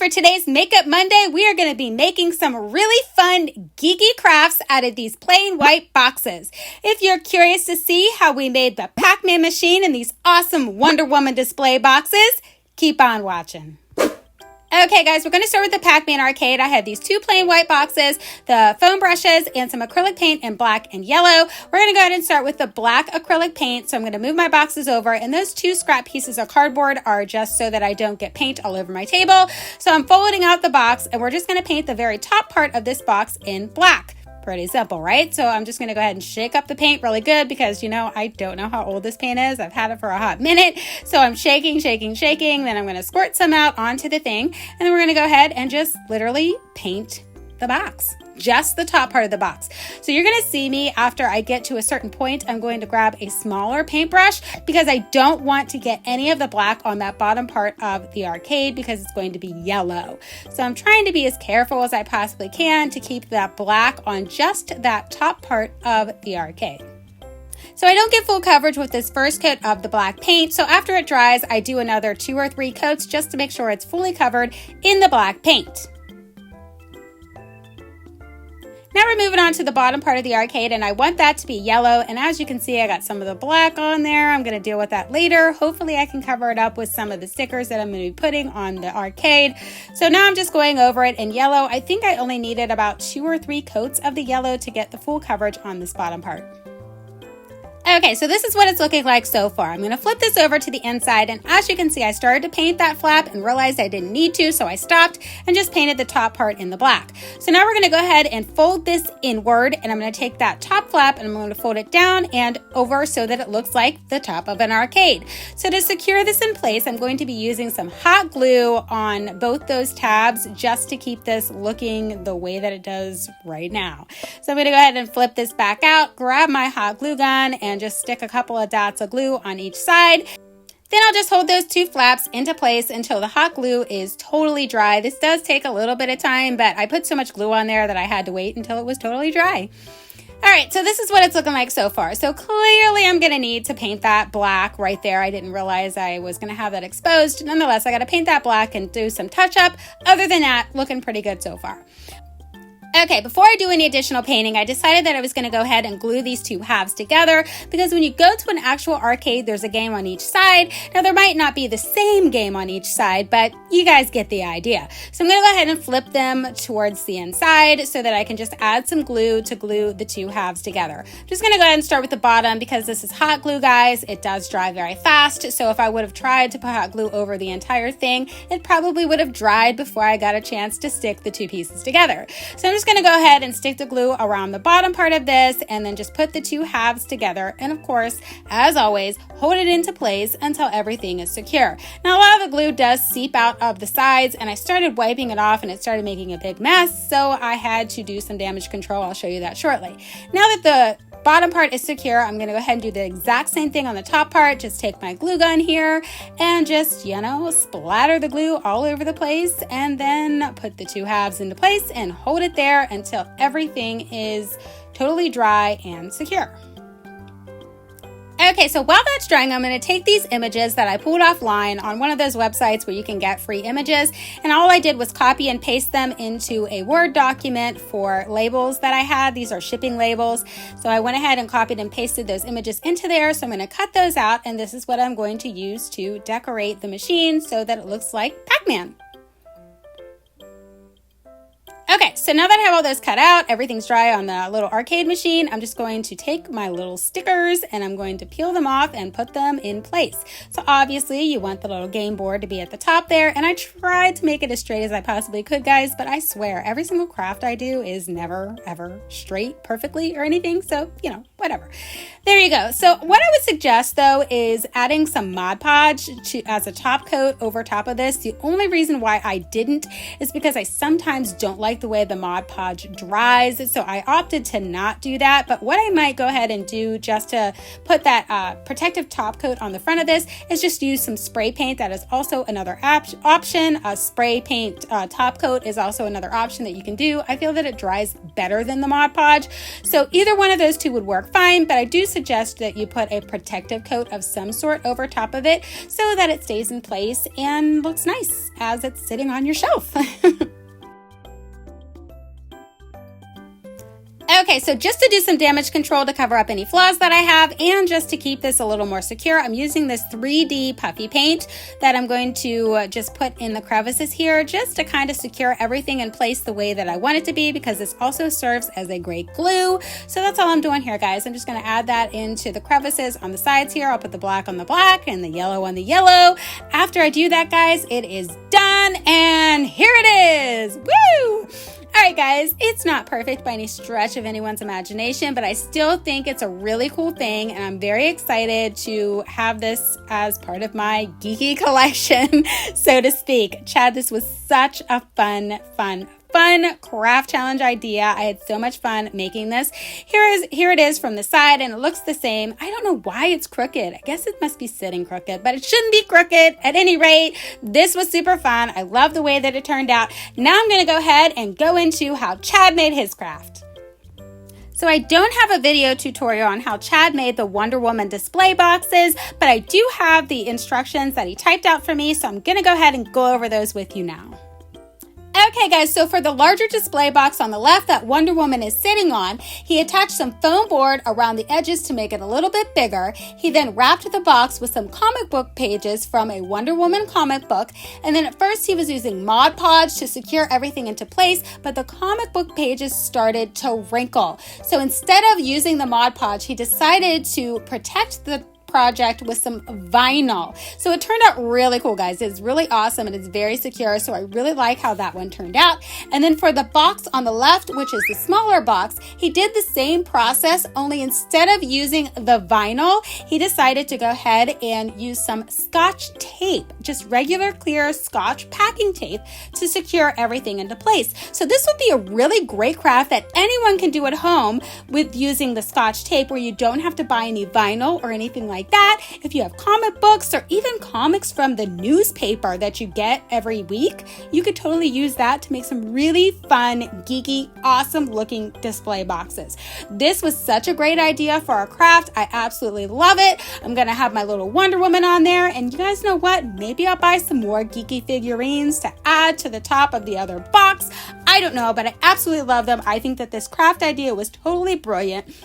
for today's Makeup Monday, we are going to be making some really fun geeky crafts out of these plain white boxes. If you're curious to see how we made the Pacman machine in these awesome Wonder Woman display boxes, keep on watching. Okay guys, we're going to start with the Pacman Arcade. I have these two plain white boxes, the foam brushes, and some acrylic paint in black and yellow. We're going to go ahead and start with the black acrylic paint. So I'm going to move my boxes over, and those two scrap pieces of cardboard are just so that I don't get paint all over my table. So I'm folding out the box, and we're just going to paint the very top part of this box in black. Pretty simple, right? So I'm just going to go ahead and shake up the paint really good because, you know, I don't know how old this paint is. I've had it for a hot minute. So I'm shaking. Then I'm going to squirt some out onto the thing. And then we're going to go ahead and just literally paint the box, just the top part of the box. So you're going to see me after I get to a certain point, I'm going to grab a smaller paintbrush because I don't want to get any of the black on that bottom part of the arcade because it's going to be yellow. So I'm trying to be as careful as I possibly can to keep that black on just that top part of the arcade. So I don't get full coverage with this first coat of the black paint. So after it dries, I do another 2 or 3 coats just to make sure it's fully covered in the black paint. Now we're moving on to the bottom part of the arcade, and I want that to be yellow. And as you can see, I got some of the black on there. I'm going to deal with that later. Hopefully I can cover it up with some of the stickers that I'm going to be putting on the arcade. So now I'm just going over it in yellow. I think I only needed about 2 or 3 coats of the yellow to get the full coverage on this bottom part. Okay, so this is what it's looking like so far. I'm going to flip this over to the inside, and as you can see, I started to paint that flap and realized I didn't need to, so I stopped and just painted the top part in the black. So now we're going to go ahead and fold this inward, and I'm going to take that top flap and I'm going to fold it down and over so that it looks like the top of an arcade. So to secure this in place, I'm going to be using some hot glue on both those tabs just to keep this looking the way that it does right now. So I'm going to go ahead and flip this back out, grab my hot glue gun, and just stick a couple of dots of glue on each side. Then I'll just hold those 2 flaps into place until the hot glue is totally dry. This does take a little bit of time, but I put so much glue on there that I had to wait until it was totally dry. All right, so this is what it's looking like so far. So clearly I'm going to need to paint that black right there. I didn't realize I was going to have that exposed. Nonetheless, I got to paint that black and do some touch up. Other than that, looking pretty good so far. Okay, before I do any additional painting, I decided that I was going to go ahead and glue these 2 halves together because when you go to an actual arcade, there's a game on each side. Now, there might not be the same game on each side, but you guys get the idea. So I'm going to go ahead and flip them towards the inside so that I can just add some glue to glue the 2 halves together. I'm just going to go ahead and start with the bottom because this is hot glue, guys. It does dry very fast, so if I would have tried to put hot glue over the entire thing, it probably would have dried before I got a chance to stick the 2 pieces together. So I'm just going to go ahead and stick the glue around the bottom part of this and then just put the 2 halves together, and of course, as always, hold it into place until everything is secure. Now, a lot of the glue does seep out of the sides, and I started wiping it off and it started making a big mess, so I had to do some damage control. I'll show you that shortly. Now that the bottom part is secure, I'm going to go ahead and do the exact same thing on the top part. Just take my glue gun here and just, you know, splatter the glue all over the place, and then put the 2 halves into place and hold it there until everything is totally dry and secure. Okay, so while that's drying, I'm going to take these images that I pulled offline on one of those websites where you can get free images, and all I did was copy and paste them into a Word document for labels that I had. These are shipping labels, so I went ahead and copied and pasted those images into there. So I'm going to cut those out, and this is what I'm going to use to decorate the machine so that it looks like Pac-Man. Okay, so now that I have all those cut out, everything's dry on the little arcade machine, I'm just going to take my little stickers and I'm going to peel them off and put them in place. So obviously you want the little game board to be at the top there, and I tried to make it as straight as I possibly could, guys, but I swear every single craft I do is never ever straight perfectly or anything, so you know, whatever. There you go. So what I would suggest though is adding some Mod Podge as a top coat over top of this. The only reason why I didn't is because I sometimes don't like the the way the Mod Podge dries, so I opted to not do that. But what I might go ahead and do just to put that protective top coat on the front of this is just use some spray paint. That is also another option. A spray paint top coat is also another option that you can do. I feel that it dries better than the Mod Podge, so either one of those two would work fine, but I do suggest that you put a protective coat of some sort over top of it so that it stays in place and looks nice as it's sitting on your shelf. Okay, so just to do some damage control to cover up any flaws that I have and just to keep this a little more secure, I'm using this 3D puffy paint that I'm going to just put in the crevices here just to kind of secure everything in place the way that I want it to be, because this also serves as a great glue. So that's all I'm doing here, guys. I'm just going to add that into the crevices on the sides here. I'll put the black on the black and the yellow on the yellow. After I do that, guys, it is done, and here it is. Woo! All right, guys, it's not perfect by any stretch of anyone's imagination, but I still think it's a really cool thing, and I'm very excited to have this as part of my geeky collection, so to speak. Chad, this was such a fun craft challenge idea. I had so much fun making this. Here it is from the side, and it looks the same. I don't know why it's crooked. I guess it must be sitting crooked, but it shouldn't be crooked. At any rate, this was super fun. I love the way that it turned out. Now I'm going to go ahead and go into how Chad made his craft. So I don't have a video tutorial on how Chad made the Wonder Woman display boxes, but I do have the instructions that he typed out for me, so I'm going to go ahead and go over those with you now. Okay, guys, so for the larger display box on the left that Wonder Woman is sitting on, he attached some foam board around the edges to make it a little bit bigger. He then wrapped the box with some comic book pages from a Wonder Woman comic book, and then at first he was using Mod Podge to secure everything into place, but the comic book pages started to wrinkle. So instead of using the Mod Podge, he decided to protect the project with some vinyl. So it turned out really cool, guys. It's really awesome and it's very secure, so I really like how that one turned out. And then for the box on the left, which is the smaller box, he did the same process, only instead of using the vinyl, he decided to go ahead and use some Scotch tape, just regular clear Scotch packing tape, to secure everything into place. So this would be a really great craft that anyone can do at home with using the Scotch tape, where you don't have to buy any vinyl or anything like that. If you have comic books or even comics from the newspaper that you get every week, you could totally use that to make some really fun, geeky, awesome looking display boxes. This was such a great idea for our craft. I absolutely love it. I'm gonna have my little Wonder Woman on there, and you guys know what? Maybe I'll buy some more geeky figurines to add to the top of the other box. I don't know, but I absolutely love them. I think that this craft idea was totally brilliant.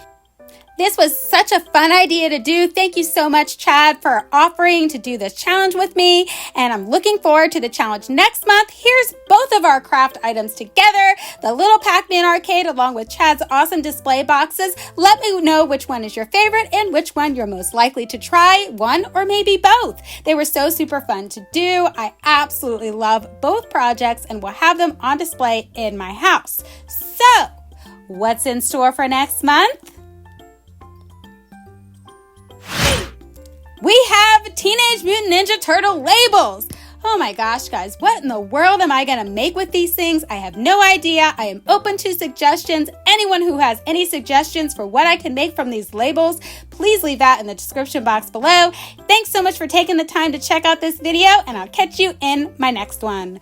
This was such a fun idea to do. Thank you so much, Chad, for offering to do this challenge with me. And I'm looking forward to the challenge next month. Here's both of our craft items together, the little Pacman Arcade along with Chad's awesome display boxes. Let me know which one is your favorite and which one you're most likely to try, one or maybe both. They were so super fun to do. I absolutely love both projects and will have them on display in my house. So, what's in store for next month? We have Teenage Mutant Ninja Turtle labels. Oh my gosh, guys, what in the world am I going to make with these things? I have no idea. I am open to suggestions. Anyone who has any suggestions for what I can make from these labels, please leave that in the description box below. Thanks so much for taking the time to check out this video, and I'll catch you in my next one.